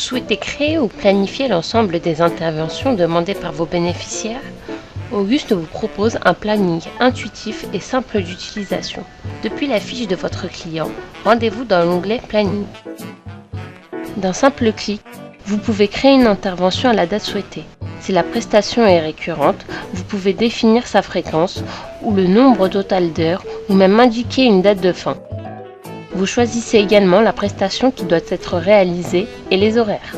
souhaitez créer ou planifier l'ensemble des interventions demandées par vos bénéficiaires? Auguste vous propose un planning intuitif et simple d'utilisation. Depuis la fiche de votre client, rendez-vous dans l'onglet Planning. D'un simple clic, vous pouvez créer une intervention à la date souhaitée. Si la prestation est récurrente, vous pouvez définir sa fréquence ou le nombre total d'heures ou même indiquer une date de fin. Vous choisissez également la prestation qui doit être réalisée et les horaires.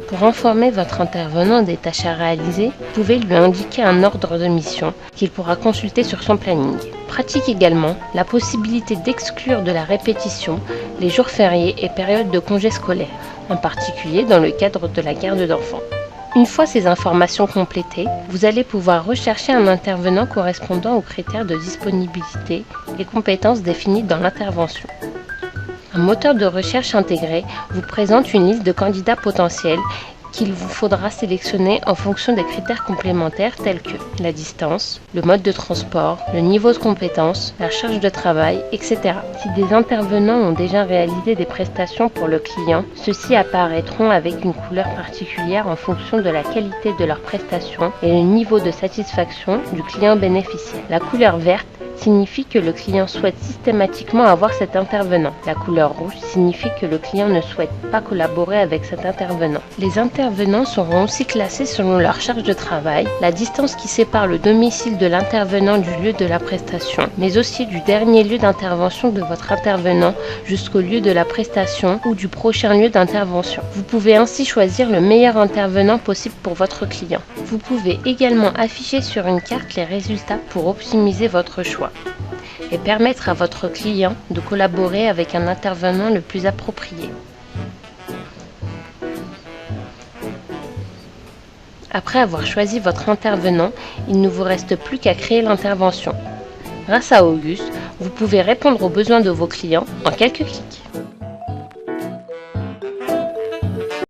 Pour informer votre intervenant des tâches à réaliser, vous pouvez lui indiquer un ordre de mission qu'il pourra consulter sur son planning. Pratique également la possibilité d'exclure de la répétition les jours fériés et périodes de congés scolaires, en particulier dans le cadre de la garde d'enfants. Une fois ces informations complétées, vous allez pouvoir rechercher un intervenant correspondant aux critères de disponibilité et compétences définis dans l'intervention. Un moteur de recherche intégré vous présente une liste de candidats potentiels qu'il vous faudra sélectionner en fonction des critères complémentaires tels que la distance, le mode de transport, le niveau de compétence, la charge de travail, etc. Si des intervenants ont déjà réalisé des prestations pour le client, ceux-ci apparaîtront avec une couleur particulière en fonction de la qualité de leurs prestations et le niveau de satisfaction du client bénéficiaire. La couleur verte signifie que le client souhaite systématiquement avoir cet intervenant. La couleur rouge signifie que le client ne souhaite pas collaborer avec cet intervenant. Les intervenants seront aussi classés selon leur charge de travail, la distance qui sépare le domicile de l'intervenant du lieu de la prestation, mais aussi du dernier lieu d'intervention de votre intervenant jusqu'au lieu de la prestation ou du prochain lieu d'intervention. Vous pouvez ainsi choisir le meilleur intervenant possible pour votre client. Vous pouvez également afficher sur une carte les résultats pour optimiser votre choix et permettre à votre client de collaborer avec un intervenant le plus approprié. Après avoir choisi votre intervenant, il ne vous reste plus qu'à créer l'intervention. Grâce à Auguste, vous pouvez répondre aux besoins de vos clients en quelques clics.